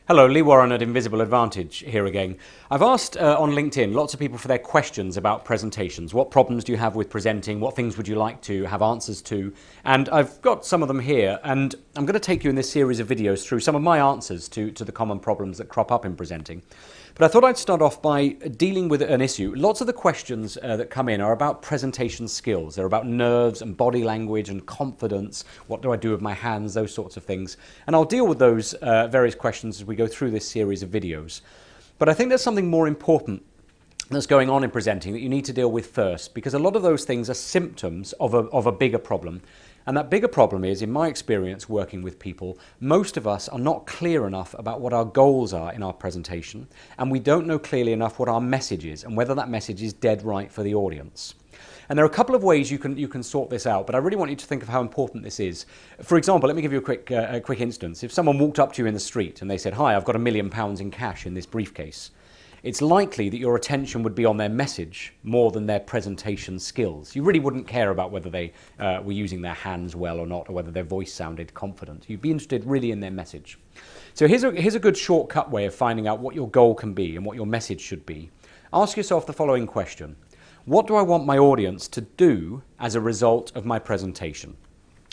Hello, Lee Warren at Invisible Advantage here again. I've asked on LinkedIn lots of people for their questions about presentations. What problems do you have with presenting? What things would you like to have answers to? And I've got some of them here, and I'm going to take you in this series of videos through some of my answers to the common problems that crop up in presenting. But I thought I'd start off by dealing with an issue. Lots of the questions that come in are about presentation skills. They're about nerves and body language and confidence. What do I do with my hands? Those sorts of things. And I'll deal with those various questions as we go through this series of videos. But I think there's something more important that's going on in presenting that you need to deal with first, because a lot of those things are symptoms of a bigger problem. And that bigger problem is, in my experience working with people, most of us are not clear enough about what our goals are in our presentation, and we don't know clearly enough what our message is and whether that message is dead right for the audience. And there are a couple of ways you can sort this out, but I really want you to think of how important this is. For example, let me give you a quick instance. If someone walked up to you in the street and they said, "Hi, I've got £1 million in cash in this briefcase," it's likely that your attention would be on their message more than their presentation skills. You really wouldn't care about whether they were using their hands well or not, or whether their voice sounded confident. You'd be interested really in their message. So here's a good shortcut way of finding out what your goal can be and what your message should be. Ask yourself the following question. What do I want my audience to do as a result of my presentation?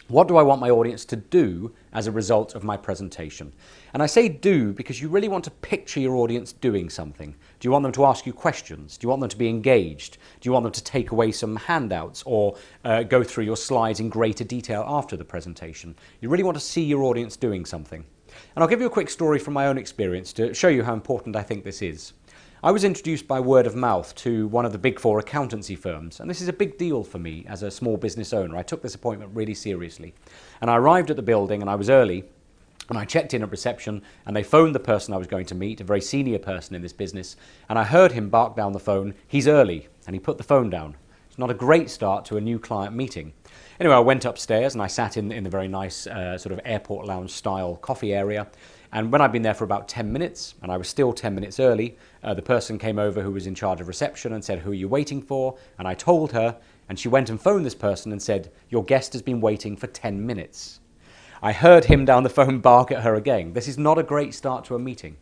What do I want my audience to do as a result of my presentation? And I say do because you really want to picture your audience doing something. Do you want them to ask you questions? Do you want them to be engaged? Do you want them to take away some handouts or go through your slides in greater detail after the presentation? You really want to see your audience doing something. And I'll give you a quick story from my own experience to show you how important I think this is. I was introduced by word of mouth to one of the big four accountancy firms, and this is a big deal for me as a small business owner. I took this appointment really seriously. And I arrived at the building and I was early, and I checked in at reception, and they phoned the person I was going to meet, a very senior person in this business, and I heard him bark down the phone, "He's early," and he put the phone down. It's not a great start to a new client meeting. Anyway, I went upstairs and I sat in the very nice sort of airport lounge style coffee area. And when I'd been there for about 10 minutes, and I was still 10 minutes early, the person came over who was in charge of reception and said, "Who are you waiting for?" And I told her, and she went and phoned this person and said, "Your guest has been waiting for 10 minutes. I heard him down the phone bark at her again. This is not a great start to a meeting.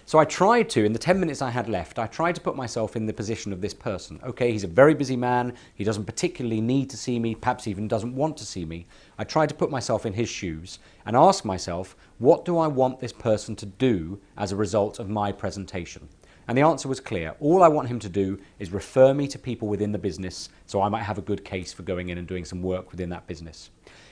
So I tried to, in the 10 minutes I had left, I tried to put myself in the position of this person. Okay, he's a very busy man. He doesn't particularly need to see me, perhaps even doesn't want to see me. I tried to put myself in his shoes and ask myself, what do I want this person to do as a result of my presentation? And the answer was clear. All I want him to do is refer me to people within the business so I might have a good case for going in and doing some work within that business.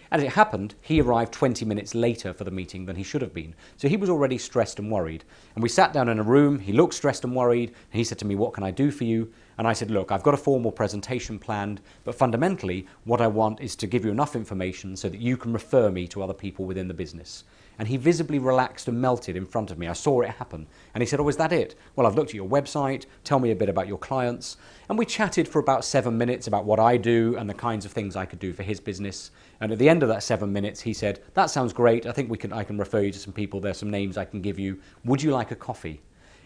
As it happened, he arrived 20 minutes later for the meeting than he should have been. So he was already stressed and worried. And we sat down in a room, he looked stressed and worried, and he said to me, "What can I do for you?" And I said, "Look, I've got a formal presentation planned, but fundamentally what I want is to give you enough information so that you can refer me to other people within the business." And he visibly relaxed and melted in front of me. I saw it happen. And he said, "Oh, is that it? Well, I've looked at your website. Tell me a bit about your clients." And we chatted for about 7 minutes about what I do and the kinds of things I could do for his business. And at the end of that 7 minutes, he said, "That sounds great. I think I can refer you to some people. There's some names I can give you. Would you like a coffee?"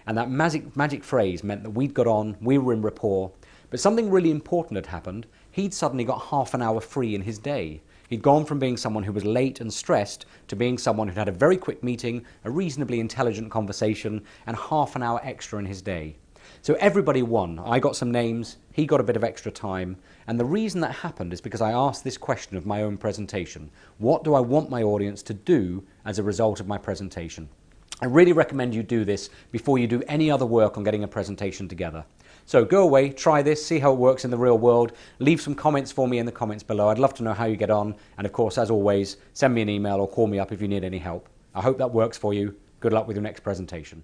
And that magic phrase meant that we'd got on, we were in rapport. But something really important had happened. He'd suddenly got half an hour free in his day. He'd gone from being someone who was late and stressed to being someone who'd had a very quick meeting, a reasonably intelligent conversation, and half an hour extra in his day. So everybody won. I got some names, he got a bit of extra time, and the reason that happened is because I asked this question of my own presentation. What do I want my audience to do as a result of my presentation? I really recommend you do this before you do any other work on getting a presentation together. So go away, try this, see how it works in the real world. Leave some comments for me in the comments below. I'd love to know how you get on. And of course, as always, send me an email or call me up if you need any help. I hope that works for you. Good luck with your next presentation.